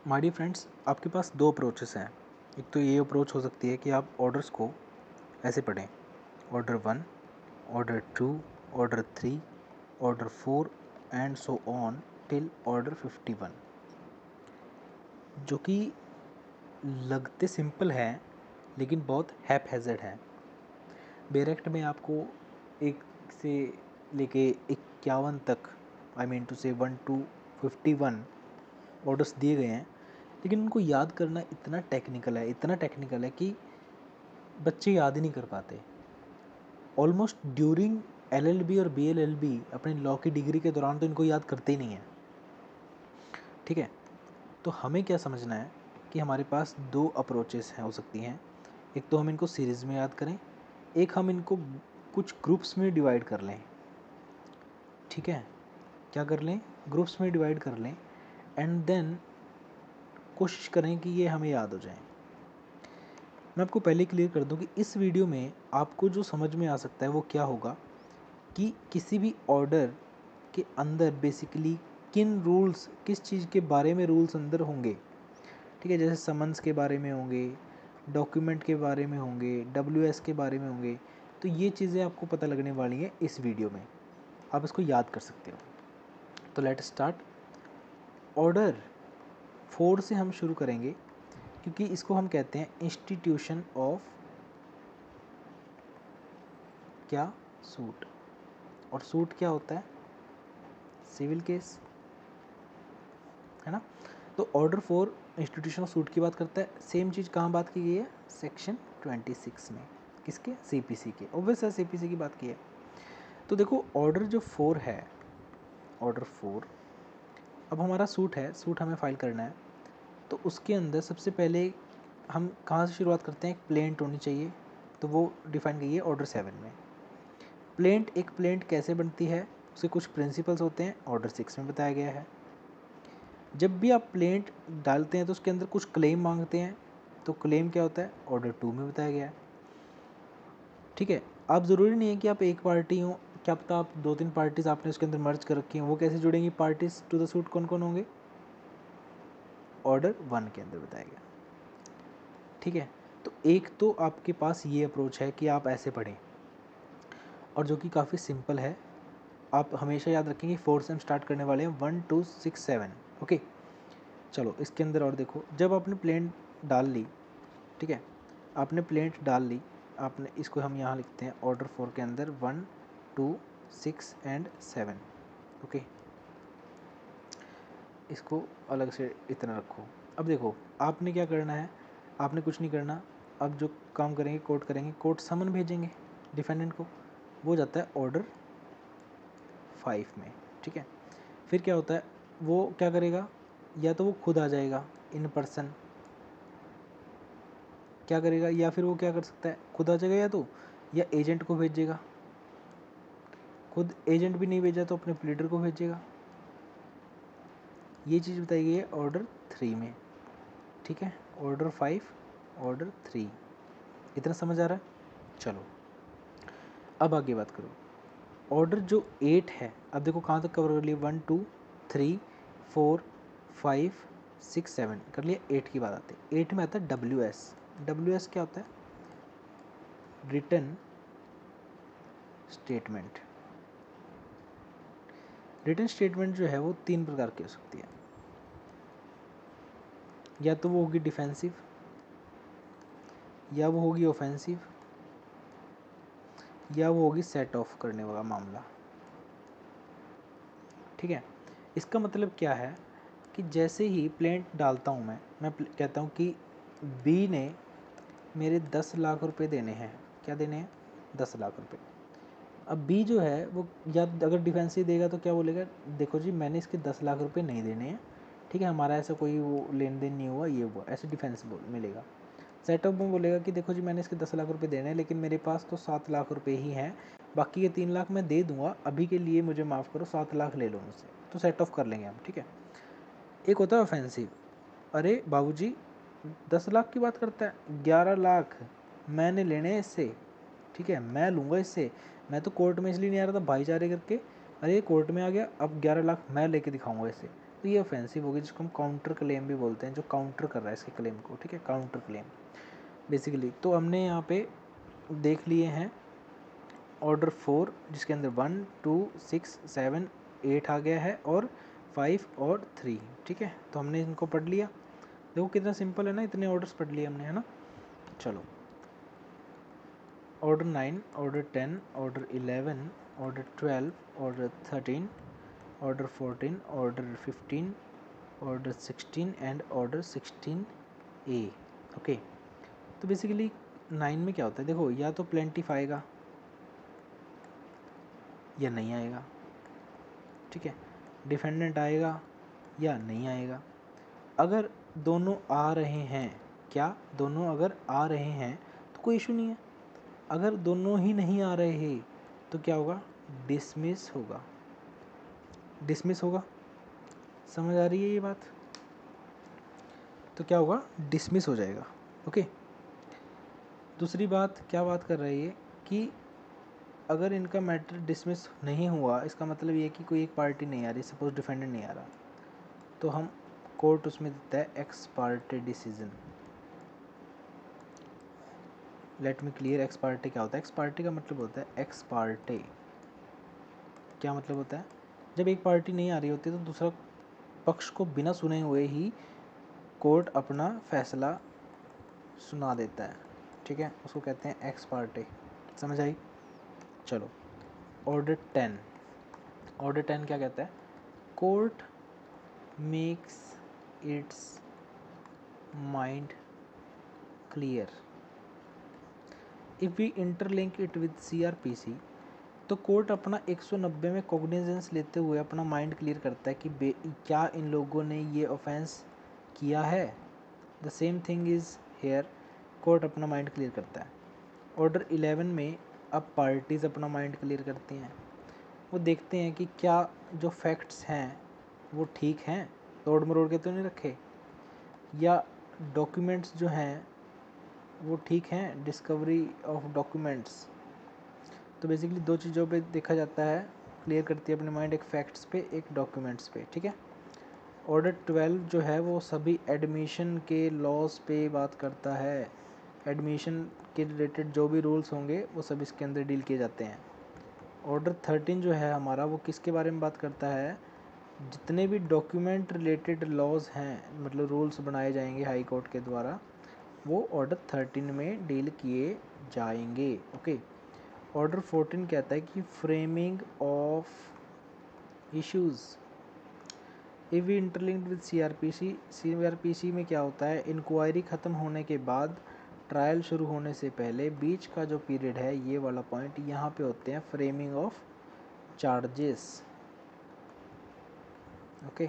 My dear friends, आपके पास दो approaches हैं। एक तो ये अप्रोच हो सकती है कि आप ऑर्डर्स को ऐसे पढ़ें, order 1, order 2, order 3, order 4 and so on till order 51, जो कि लगते सिंपल हैं लेकिन बहुत हैप-हैज़र्ड है। बेरेक्ट में आपको 1 से लेके 51 तक, आई मीन टू से 1 टू 51 ऑर्डर्स दिए गए हैं, लेकिन उनको याद करना इतना टेक्निकल है कि बच्चे याद ही नहीं कर पाते। ऑलमोस्ट ड्यूरिंग LLB और BLLB अपनी लॉ की डिग्री के दौरान तो इनको याद करते ही नहीं है। ठीक है, तो हमें क्या समझना है कि हमारे पास दो अप्रोचेस हैं, हो सकती हैं। एक तो हम इनको सीरीज़ में याद करें, एक हम इनको कुछ ग्रुप्स में डिवाइड कर लें। ठीक है, क्या कर लें? ग्रुप्स में डिवाइड कर लें एंड देन कोशिश करें कि ये हमें याद हो जाए। मैं आपको पहले क्लियर कर दूं कि इस वीडियो में आपको जो समझ में आ सकता है वो क्या होगा कि किसी भी ऑर्डर के अंदर बेसिकली किन रूल्स, किस चीज़ के बारे में रूल्स अंदर होंगे। ठीक है, जैसे समन्स के बारे में होंगे, डॉक्यूमेंट के बारे में होंगे, WS के बारे में होंगे। तो ये चीज़ें आपको पता लगने वाली हैं इस वीडियो में, आप इसको याद कर सकते हो। तो लेट स्टार्ट। ऑर्डर 4 से हम शुरू करेंगे क्योंकि इसको हम कहते हैं इंस्टीट्यूशन ऑफ क्या? सूट। और सूट क्या होता है? सिविल केस, है ना। तो ऑर्डर 4 इंस्टीट्यूशन ऑफ सूट की बात करता है। सेम चीज़ कहाँ बात की गई है? सेक्शन 26 में। किसके? CPC के। ऑब्वियस है, CPC की बात की है। तो देखो, ऑर्डर जो 4 है, ऑर्डर 4, अब हमारा सूट है, सूट हमें फाइल करना है। तो उसके अंदर सबसे पहले हम कहाँ से शुरुआत करते हैं? एक प्लेंट होनी चाहिए, तो वो डिफाइन की है ऑर्डर 7 में। प्लेंट, एक प्लेंट कैसे बनती है, उसके कुछ प्रिंसिपल्स होते हैं, ऑर्डर 6 में बताया गया है। जब भी आप प्लेंट डालते हैं तो उसके अंदर कुछ क्लेम मांगते हैं, तो क्लेम क्या होता है? ऑर्डर 2 में बताया गया है। ठीक है, आप ज़रूरी नहीं है कि आप एक पार्टी हो, क्या पता आप 2-3 पार्टीज़ आपने उसके अंदर मर्ज कर रखी हैं, वो कैसे जुड़ेंगी पार्टीज़ टू द सूट? कौन कौन होंगे? ऑर्डर 1 के अंदर बताया गया। ठीक है, तो एक तो आपके पास ये अप्रोच है कि आप ऐसे पढ़ें, और जो कि काफ़ी सिंपल है। आप हमेशा याद रखेंगे 4 से हम स्टार्ट करने वाले हैं, 1 2 6 7। ओके, चलो इसके अंदर और देखो, जब आपने प्लेन डाल ली, ठीक है, आपने प्लेट डाल ली, आपने इसको हम यहाँ लिखते हैं ऑर्डर 4 के अंदर 1 2 6 एंड 7। ओके, इसको अलग से इतना रखो। अब देखो, आपने क्या करना है? आपने कुछ नहीं करना। अब जो काम करेंगे, कोर्ट समन भेजेंगे डिफेंडेंट को, वो जाता है ऑर्डर 5 में। ठीक है, फिर क्या होता है? वो क्या करेगा? या तो वो खुद आ जाएगा इन पर्सन, क्या करेगा? या फिर वो क्या कर सकता है? खुद आ जाएगा, या एजेंट को भेजेगा। खुद एजेंट भी नहीं भेजा तो अपने प्लीडर को भेजेगा। ये चीज़ बताई गई है ऑर्डर 3 में। ठीक है, ऑर्डर 5, ऑर्डर 3, इतना समझ आ रहा है? चलो अब आगे बात करो। ऑर्डर जो 8 है, अब देखो कहाँ तक कवर कर लिया? 1 2 3 4 5 6 7 कर लिया। 8 की बात आती है। 8 में आता है WS। WS क्या होता है? Return statement. रिटर्न स्टेटमेंट जो है वो 3 प्रकार की हो सकती है। या तो वो होगी डिफेंसिव, या वो होगी ऑफेंसिव, या वो होगी सेट ऑफ करने वाला मामला। ठीक है, इसका मतलब क्या है कि जैसे ही प्लेंट डालता हूँ मैं कहता हूँ कि बी ने मेरे 10 लाख रुपए देने हैं। क्या देने हैं? 10 लाख रुपए। अब बी जो है वो, या अगर डिफेंसिव देगा तो क्या बोलेगा? देखो जी, मैंने इसके 10 लाख रुपए नहीं देने हैं, ठीक है, हमारा ऐसा कोई वो लेन देन नहीं हुआ, ये हुआ, ऐसे डिफेंस मिलेगा। सेटअप में बोलेगा कि देखो जी, मैंने इसके 10 लाख रुपए देने हैं, लेकिन मेरे पास तो 7 लाख रुपए ही हैं, बाकी के 3 लाख मैं दे दूंगा, अभी के लिए मुझे माफ़ करो, 7 लाख ले लो मुझसे। तो सेट ऑफ कर लेंगे हम। ठीक है, एक होता है ऑफेंसिव। अरे बाबूजी, 10 लाख की बात करता है, 11 लाख मैंने लेने हैं इससे, ठीक है, मैं लूँगा इससे। मैं तो कोर्ट में इसलिए नहीं आ रहा था भाईचारे करके, अरे कोर्ट में आ गया, अब 11 लाख मैं लेके दिखाऊंगा इससे। तो ये ऑफेंसिव होगी, जिसको हम काउंटर क्लेम भी बोलते हैं, जो काउंटर कर रहा है इसके क्लेम को, ठीक है, काउंटर क्लेम बेसिकली। तो हमने यहाँ पे देख लिए हैं ऑर्डर 4 जिसके अंदर 1 2 6 7 8 आ गया है और 5 और 3, ठीक है। तो हमने इनको पढ़ लिया, देखो कितना सिंपल है ना, इतने ऑर्डर्स पढ़ लिए हमने, है ना। चलो order 9, order 10, order 11, order 12, order 13, order 14, order 15, order 16 and order 16A। Okay, तो बेसिकली 9 में क्या होता है, देखो या तो प्लेंटिफ आएगा या नहीं आएगा, ठीक है, डिफेंडेंट आएगा या नहीं आएगा। अगर दोनों आ रहे हैं, क्या दोनों अगर आ रहे हैं तो कोई इशू नहीं है। अगर दोनों ही नहीं आ रहे हैं तो क्या होगा, डिसमिस होगा, डिसमिस होगा। समझ आ रही है ये बात, तो क्या होगा, डिसमिस हो जाएगा। ओके, दूसरी बात क्या बात कर रही है कि अगर इनका मैटर डिसमिस नहीं हुआ, इसका मतलब ये कि कोई एक पार्टी नहीं आ रही, सपोज डिफेंडेंट नहीं आ रहा, तो हम कोर्ट उसमें देता है x Partey decision. Let me clear, x Partey क्या होता है। एक्स पार्टे का मतलब होता है, एक्स पार्टे क्या मतलब होता है, जब एक पार्टी नहीं आ रही होती तो दूसरा पक्ष को बिना सुने हुए ही कोर्ट अपना फैसला सुना देता है, ठीक है, उसको कहते हैं एक्स पार्टे। समझ आई। चलो ऑर्डर 10, ऑर्डर 10 क्या कहता है, court makes its mind clear if we interlink it with CRPC। तो कोर्ट अपना 190 में कॉग्निजेंस लेते हुए अपना माइंड क्लियर करता है कि क्या इन लोगों ने ये ऑफेंस किया है। The same thing is here, court अपना माइंड क्लियर करता है। ऑर्डर 11 में अब पार्टीज़ अपना माइंड क्लियर करती हैं, वो देखते हैं कि क्या जो फैक्ट्स हैं वो ठीक हैं, तोड़ मरोड़ के तो नहीं रखे, या डॉक्यूमेंट्स जो हैं वो ठीक हैं, डिस्कवरी ऑफ डॉक्यूमेंट्स। तो बेसिकली दो चीज़ों पे देखा जाता है, क्लियर करती है अपने माइंड, एक फैक्ट्स पे एक डॉक्यूमेंट्स पे, ठीक है। ऑर्डर 12 जो है वो सभी एडमिशन के लॉज पे बात करता है, एडमिशन के रिलेटेड जो भी रूल्स होंगे वो सब इसके अंदर डील किए जाते हैं। ऑर्डर 13 जो है हमारा वो किसके बारे में बात करता है, जितने भी डॉक्यूमेंट रिलेटेड लॉज हैं, मतलब रूल्स बनाए जाएंगे हाई कोर्ट के द्वारा, वो ऑर्डर 13 में डील किए जाएंगे। ओके, ऑर्डर 14 कहता है कि framing of issues if we interlinked with CRPC में क्या होता है, इंक्वायरी ख़त्म होने के बाद ट्रायल शुरू होने से पहले बीच का जो पीरियड है, ये वाला पॉइंट यहाँ पे होते हैं framing of charges. Okay,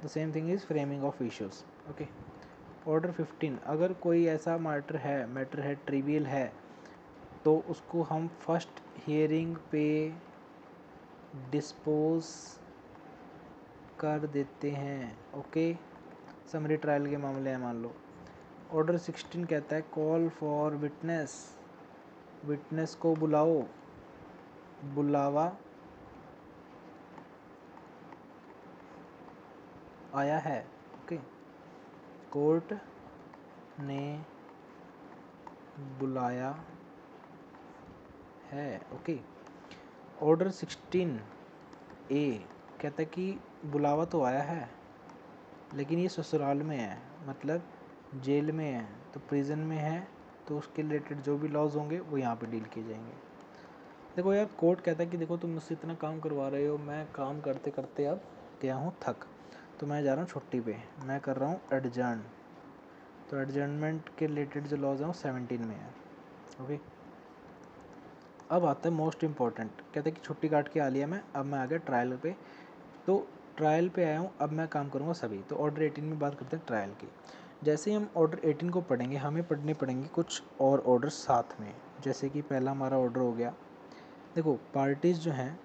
the same thing is framing of issues. Okay, order 15, अगर कोई ऐसा मैटर है ट्रिवियल है, तो उसको हम फर्स्ट हियरिंग पे डिस्पोज कर देते हैं। ओके, समरी ट्रायल के मामले हैं मान लो। ऑर्डर 16 कहता है कॉल फॉर विटनेस, विटनेस को बुलाओ, बुलावा आया है। ओके, कोर्ट ने बुलाया है। ओके, ऑर्डर 16A कहता है कि बुलावा तो आया है लेकिन ये ससुराल में है, मतलब जेल में है, तो प्रिजन में है, तो उसके रिलेटेड जो भी लॉज होंगे वो यहाँ पे डील किए जाएंगे। देखो यार, कोर्ट कहता है कि देखो तुम मुझसे इतना काम करवा रहे हो, मैं काम करते करते अब गया हूँ थक, तो मैं जा रहा हूँ छुट्टी पे, मैं कर रहा हूँ एडजर्न। तो एडजर्नमेंट के रिलेटेड जो लॉज हैं वो 17 में है। ओके, अब आता है मोस्ट इम्पॉर्टेंट, कहता है कि छुट्टी काट के आ लिया मैं, अब मैं आ गया ट्रायल पे, तो ट्रायल पे आया हूँ, अब मैं काम करूँगा सभी। तो ऑर्डर 18 में बात करते हैं ट्रायल की। जैसे ही हम ऑर्डर 18 को पढ़ेंगे, हमें पढ़ने पड़ेंगे कुछ और ऑर्डर साथ में। जैसे कि पहला हमारा ऑर्डर हो गया, देखो पार्टीज़ जो हैं,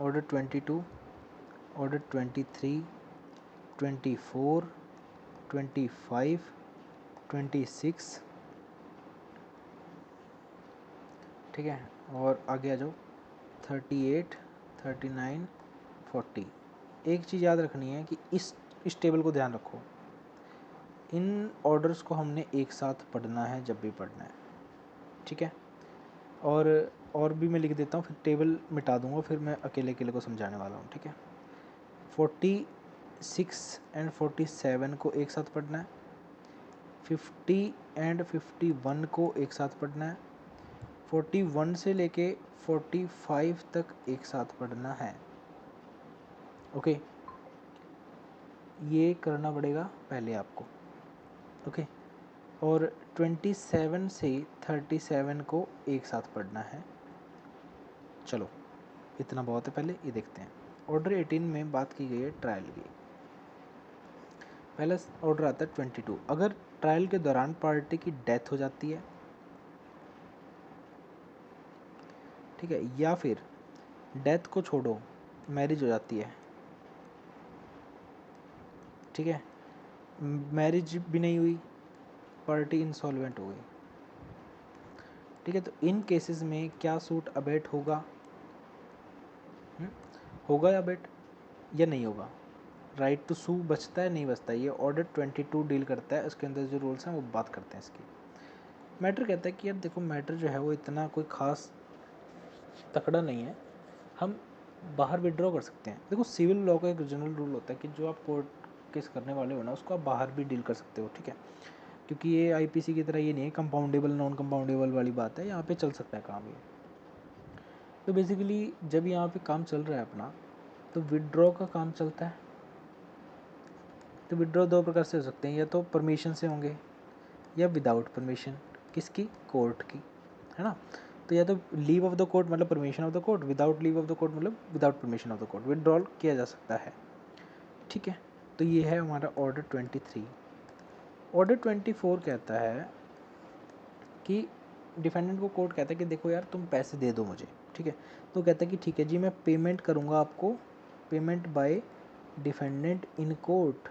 ऑर्डर 22, ऑर्डर 23, 24, 25, 26, ठीक है, और आगे आ जाओ 38, 39, 40। एक चीज़ याद रखनी है कि इस टेबल को ध्यान रखो, इन ऑर्डर्स को हमने एक साथ पढ़ना है जब भी पढ़ना है, ठीक है। और भी मैं लिख देता हूँ, फिर टेबल मिटा दूँगा, फिर मैं अकेले अकेले को समझाने वाला हूँ, ठीक है। 46 एंड 47 को एक साथ पढ़ना है, 50 एंड 51 को एक साथ पढ़ना है, 41 से लेके 45 तक एक साथ पढ़ना है, ओके। ये करना पड़ेगा पहले आपको, ओके। और 27 से 37 को एक साथ पढ़ना है। चलो इतना बहुत है, पहले ये देखते हैं। ऑर्डर 18 में बात की गई है ट्रायल की। पहला ऑर्डर आता है 22, अगर ट्रायल के दौरान पार्टी की डेथ हो जाती है, ठीक है, या फिर डेथ को छोड़ो मैरिज हो जाती है, ठीक है, मैरिज भी नहीं हुई, पार्टी इंसॉल्वेंट हो गई, ठीक है, तो इन केसेस में क्या सूट अबेट होगा? होगा अबेट या नहीं होगा? राइट टू सू बचता है नहीं बचता है? ये ऑर्डर 22 डील करता है, उसके अंदर जो रूल्स हैं वो बात करते हैं इसकी। मैटर कहता है कि यार देखो, मैटर जो है वो इतना कोई ख़ास तकड़ा नहीं है, हम बाहर विड्रॉ कर सकते हैं। देखो सिविल लॉ का एक जनरल रूल होता है कि जो आप कोर्ट केस करने वाले हो ना, उसको आप बाहर भी डील कर सकते हो, ठीक है, क्योंकि ये आईपीसी की तरह ये नहीं है कंपाउंडेबल नॉन कंपाउंडेबल वाली बात है, यहाँ पे चल सकता है काम ये। तो बेसिकली जब यहाँ पे काम चल रहा है अपना, तो विड्रॉ का काम चलता है। तो विड्रॉ दो प्रकार से हो सकते हैं, या तो परमिशन से होंगे या विदाउट परमिशन, किसकी? कोर्ट की, है ना। तो या तो लीव ऑफ द कोर्ट मतलब permission of the court, without leave of the court मतलब without permission of the court withdrawal किया जा सकता है, ठीक है। तो ये है हमारा ऑर्डर 23। ऑर्डर 24 कहता है कि डिफेंडेंट को कोर्ट कहता है कि देखो यार तुम पैसे दे दो मुझे, ठीक है। तो कहता है कि ठीक है जी, मैं पेमेंट करूँगा आपको, payment by defendant in court,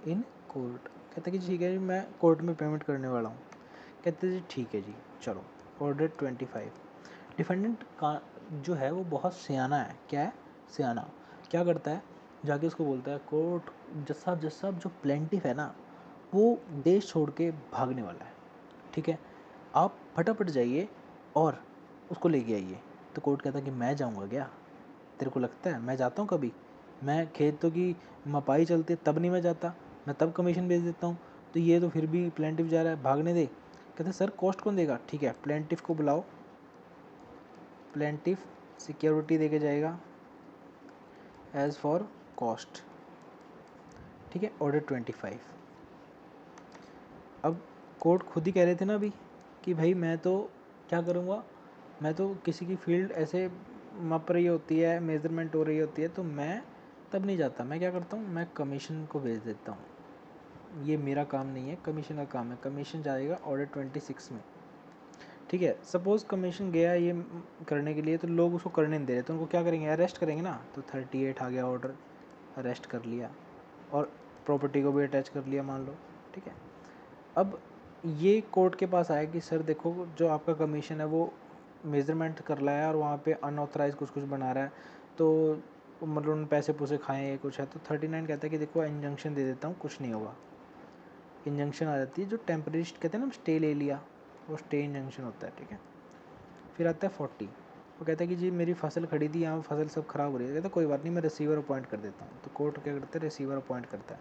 in court. कहते हैं कि ठीक है जी, मैं कोर्ट में पेमेंट करने वाला हूँ। कहते हैं जी ठीक है जी, चलो। ऑर्डर 25, डिफेंडेंट का जो है वो बहुत सियाना है। क्या है? सियाना। क्या करता है? जाके उसको बोलता है, कोर्ट जज साहब जो प्लेंटिफ है ना, वो देश छोड़ के भागने वाला है, ठीक है, आप फटाफट जाइए और उसको लेके आइए। तो कोर्ट कहता है कि मैं जाऊँगा क्या? तेरे को लगता है मैं जाता हूँ कभी? मैं खेतों की मपाई चलती है तब नहीं मैं जाता, मैं तब कमीशन भेज देता हूँ। तो ये तो फिर भी प्लेंटिफ जा रहा है, भागने दे। कहते सर कॉस्ट कौन देगा? ठीक है, प्लेंटिफ को बुलाओ, प्लेंटिफ सिक्योरिटी दे के जाएगा एज फॉर कॉस्ट, ठीक है। ऑर्डर 25। अब कोर्ट खुद ही कह रहे थे ना अभी कि भाई मैं तो क्या करूँगा, मैं तो किसी की फील्ड ऐसे मप रही होती है, मेजरमेंट हो रही होती है, तो मैं तब नहीं जाता। मैं क्या करता हूँ, मैं कमीशन को भेज देता हूँ। ये मेरा काम नहीं है, कमीशन का काम है। कमीशन जाएगा ऑर्डर 26 में, ठीक है। सपोज़ कमीशन गया ये करने के लिए, तो लोग उसको करने नहीं दे रहे, तो उनको क्या करेंगे? अरेस्ट करेंगे ना। तो 38 आ गया ऑर्डर, अरेस्ट कर लिया और प्रॉपर्टी को भी अटैच कर लिया मान लो, ठीक है। अब ये कोर्ट के पास आया कि सर देखो, जो आपका कमीशन है वो मेजरमेंट कर रहा है और वहाँ पे अनऑथराइज कुछ कुछ बना रहा है, तो मतलब उन पैसे पूसे खाएँ ये कुछ है। तो 39 कहता है कि देखो इंजंक्शन दे देता हूँ, कुछ नहीं होगा। इंजंक्शन आ जाती है, जो टेम्परेरी कहते हैं ना, स्टे ले लिया, वो स्टे इंजंक्शन होता है, ठीक है। फिर आता है 40, वो कहता है कि जी मेरी फसल खड़ी थी, यहाँ फसल सब ख़राब हो रही है। कहता है कोई बात नहीं, मैं रिसीवर अपॉइंट कर देता हूँ। तो कोर्ट क्या करता है? रिसीवर अपॉइंट करता है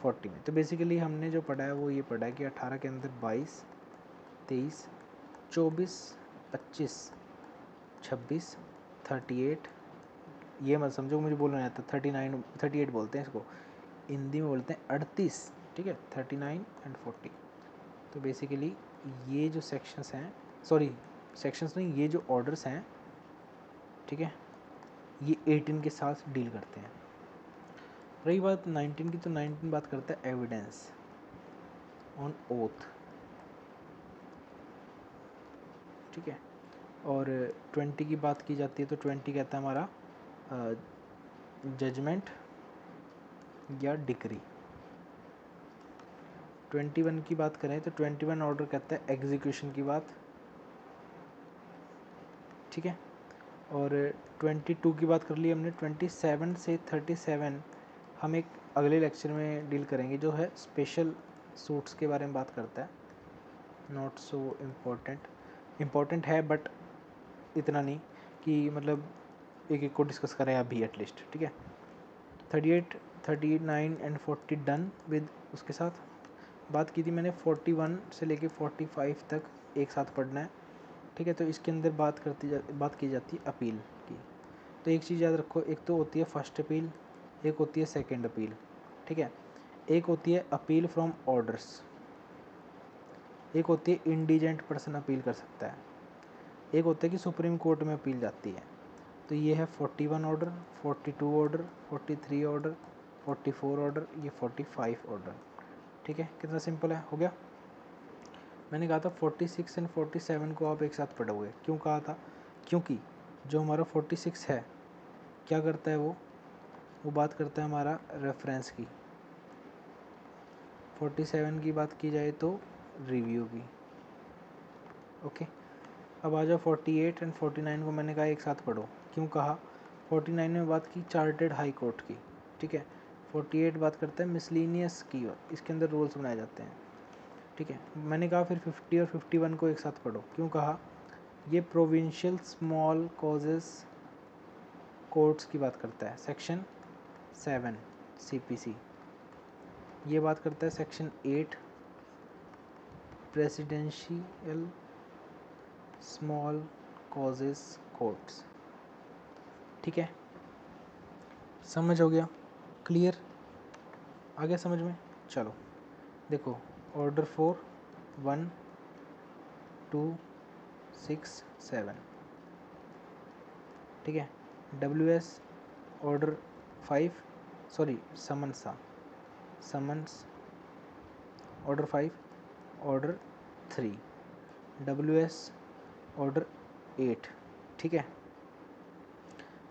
40 में। तो बेसिकली हमने जो पढ़ा है वो ये पढ़ा है कि 18 के अंदर 22, 23, 24, 25, 26, 38, ये मत समझो मुझे बोलना नहीं आता, 39, 38 बोलते हैं इसको, हिंदी में बोलते हैं 38, ठीक है। 39 एंड 40। तो बेसिकली ये जो सेक्शंस हैं, सॉरी सेक्शंस नहीं, ये जो ऑर्डर्स हैं, ठीक है, ये 18 के साथ डील करते हैं। रही बात 19 की, तो 19 बात करता है एविडेंस ऑन ओथ, ठीक है। और 20 की बात की जाती है तो 20 कहता है हमारा जजमेंट या डिक्री। 21 की बात करें तो 21 ऑर्डर कहता है एग्जीक्यूशन की बात, ठीक है। और 22 की बात कर ली हमने। 27 से 37 हम एक अगले लेक्चर में डील करेंगे, जो है स्पेशल सूट्स के बारे में बात करता है। नॉट सो इम्पोर्टेंट है, बट इतना नहीं कि मतलब एक एक को डिस्कस करें अभी एटलीस्ट, ठीक है। 38, 39 एंड 40 डन विद, उसके साथ बात की थी मैंने 41 से लेके 45 तक एक साथ पढ़ना है, ठीक है। तो इसके अंदर बात की जाती है अपील की। तो एक चीज़ याद रखो, एक तो होती है फर्स्ट अपील, एक होती है सेकंड अपील, ठीक है। एक होती है अपील फ्रॉम ऑर्डर्स, एक होती है इंडिजेंट पर्सन अपील कर सकता है, एक होता है कि सुप्रीम कोर्ट में अपील जाती है। तो ये है 41 ऑर्डर, 42 ऑर्डर, 43 ऑर्डर, 44 ऑर्डर, ये 45 ऑर्डर, ठीक है। कितना सिंपल है, हो गया। मैंने कहा था 46 एंड 47 को आप एक साथ पढ़ोगे, क्यों कहा था? क्योंकि जो हमारा 46 है क्या करता है, वो बात करता है हमारा रेफरेंस की। 47 की बात की जाए तो रिव्यू की, ओके। अब आ जाओ 48 एंड 49 को मैंने कहा एक साथ पढ़ो, क्यों कहा? 49 में बात की चार्टेड हाई कोर्ट की, ठीक है। 48 बात करता है मिसलीनियस की, इसके अंदर रूल्स बनाए जाते हैं, ठीक है। मैंने कहा फिर 50 और 51 को एक साथ पढ़ो, क्यों कहा? ये प्रोविंशियल स्मॉल कॉजेस कोर्ट्स की बात करता है, सेक्शन 7 CPC। ये बात करता है section 8 presidential small causes courts, ठीक है। समझ हो गया? क्लियर? आ गया समझ में? चलो देखो, ऑर्डर 4 1 2 6 7, ठीक है। WS order 5, sorry summons order 5, order 3, WS order 8, ठीक है।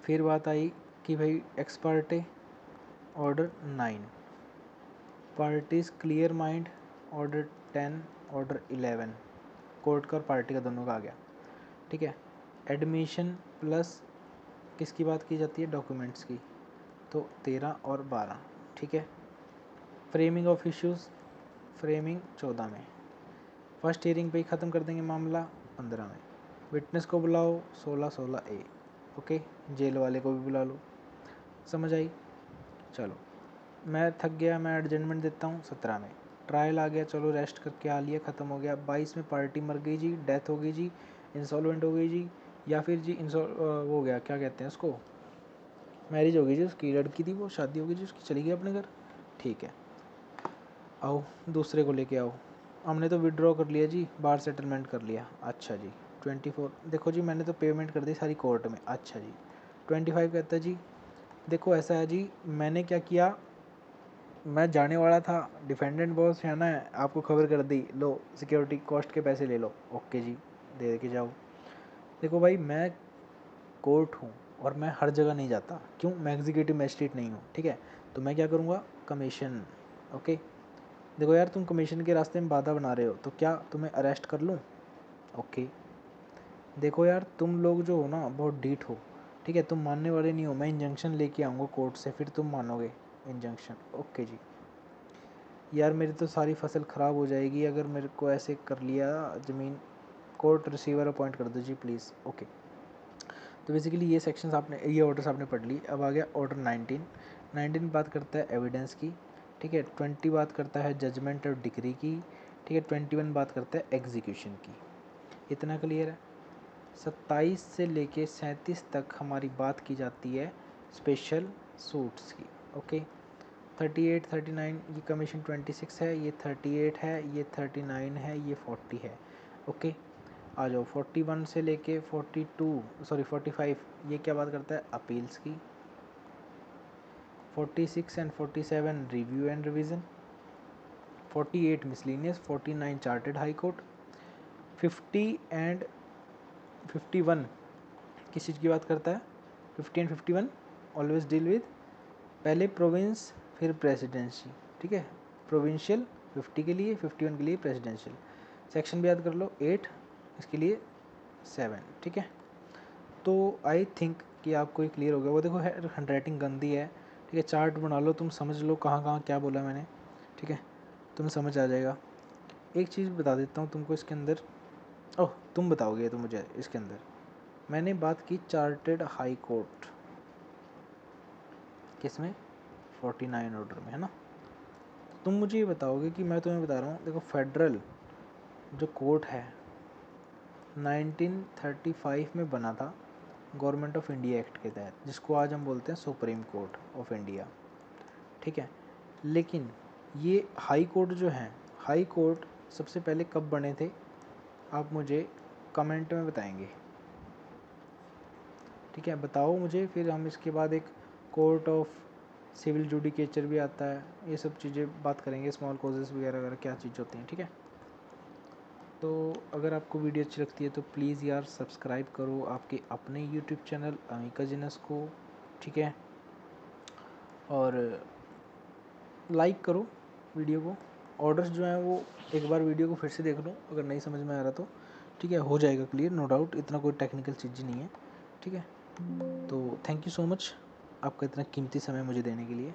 फिर बात आई कि भाई x Partey order 9, parties clear mind order 10, order 11, court का और पार्टी का दोनों का आ गया, ठीक है। एडमिशन प्लस किसकी बात की जाती है? डॉक्यूमेंट्स की, तो 13 और 12, ठीक है। फ्रेमिंग ऑफ इश्यूज़, फ्रेमिंग 14 में, फर्स्ट हियरिंग पे ही ख़त्म कर देंगे मामला 15 में, विटनेस को बुलाओ 16A, ओके। जेल वाले को भी बुला लो, समझ आई? चलो मैं थक गया, मैं एडजमेंट देता हूँ 17 में, ट्रायल आ गया, चलो रेस्ट करके आ लिया, ख़त्म हो गया। 22 में पार्टी मर गई जी, डेथ हो गई जी, इंसॉल्वेंट हो गई जी, या फिर जी वो हो गया, क्या कहते हैं उसको, मैरिज हो गई जी, उसकी लड़की थी वो, शादी हो गई जी उसकी, चली गई अपने घर, ठीक है। आओ दूसरे को लेके आओ, हमने तो विड्रॉ कर लिया जी, बाहर सेटलमेंट कर लिया, अच्छा जी। 24 देखो जी, मैंने तो पेमेंट कर दी सारी कोर्ट में, अच्छा जी। 25 कहता है जी देखो ऐसा है जी, मैंने क्या किया, मैं जाने वाला था, डिफेंडेंट बॉस है ना, आपको खबर कर दी, लो सिक्योरिटी कॉस्ट के पैसे ले लो, ओके जी, दे के जाओ। देखो भाई, मैं कोर्ट हूँ और मैं हर जगह नहीं जाता, क्यों? मैं एग्जीक्यूटिव मजिस्ट्रेट नहीं हूँ, ठीक है। तो मैं क्या करूँगा? Commission, okay. देखो यार, तुम कमीशन के रास्ते में बाधा बना रहे हो, तो क्या तुम्हें अरेस्ट कर लूँ? ओके। देखो यार, तुम लोग जो हो ना बहुत डीठ हो, ठीक है, तुम मानने वाले नहीं हो, मैं इंजंक्शन लेके आऊँगा कोर्ट से, फिर तुम मानोगे इंजंक्शन, ओके जी। यार मेरी तो सारी फसल ख़राब हो जाएगी अगर मेरे को ऐसे कर लिया, ज़मीन, कोर्ट रिसीवर अपॉइंट कर दो जी प्लीज़, ओके। तो बेसिकली ये सेक्शंस आपने, ये ऑर्डर्स आपने पढ़ ली। अब आ गया ऑर्डर 19 बात करता है एविडेंस की, ठीक है। 20 बात करता है जजमेंट और डिक्री की, ठीक है। 21 बात करता है एग्जीक्यूशन की। इतना क्लियर है? 27 से लेके 37 तक हमारी बात की जाती है स्पेशल सूट्स की, ओके। 38, 39 ये कमीशन 26 है, ये 38 है, ये 39 है, ये 40 है, ओके। आ जाओ 41 से लेके 45, ये क्या बात करता है? अपील्स की। 46 and 47 review and revision, 48 miscellaneous, 49 chartered high court, 50 and 51 किस चीज़ की बात करता है? 50 एंड 51 ऑलवेज डील विद पहले प्रोविंस फिर प्रेसिडेंसी, ठीक है। प्रोविंशियल 50 के लिए, 51 के लिए प्रेसिडेंशियल। सेक्शन भी याद कर लो 8, इसके लिए 7, ठीक है। तो आई थिंक कि आपको ये क्लियर हो गया। वो देखो हैंड राइटिंग गंदी है, ठीक है, चार्ट बना लो, तुम समझ लो कहाँ कहाँ क्या बोला मैंने, ठीक है, तुम्हें समझ आ जाएगा। एक चीज़ बता देता हूँ तुमको इसके अंदर, ओह तुम बताओगे तो मुझे इसके अंदर, मैंने बात की चार्टेड हाई कोर्ट, किसमें, 49 ऑर्डर में, है ना। तुम मुझे ये बताओगे कि मैं तुम्हें बता रहा हूँ, देखो फेडरल जो कोर्ट है 1935 में बना था गवर्नमेंट ऑफ इंडिया एक्ट के तहत, जिसको आज हम बोलते हैं सुप्रीम कोर्ट ऑफ इंडिया, ठीक है। लेकिन ये हाई कोर्ट जो है, हाई कोर्ट सबसे पहले कब बने थे, आप मुझे कमेंट में बताएंगे, ठीक है, बताओ मुझे। फिर हम इसके बाद एक कोर्ट ऑफ सिविल जुडिकेचर भी आता है, ये सब चीज़ें बात करेंगे, स्मॉल कॉजेज़ वगैरह वगैरह क्या चीज़ होती हैं, ठीक है। तो अगर आपको वीडियो अच्छी लगती है तो प्लीज़ यार सब्सक्राइब करो आपके अपने यूट्यूब चैनल अमीकाजिनस को, ठीक है, और लाइक करो वीडियो को। ऑर्डर्स जो हैं वो एक बार वीडियो को फिर से देख लो अगर नहीं समझ में आ रहा तो, ठीक है, हो जाएगा क्लियर, नो डाउट, इतना कोई टेक्निकल चीज़ नहीं है, ठीक है। तो थैंक यू सो मच आपका इतना कीमती समय मुझे देने के लिए।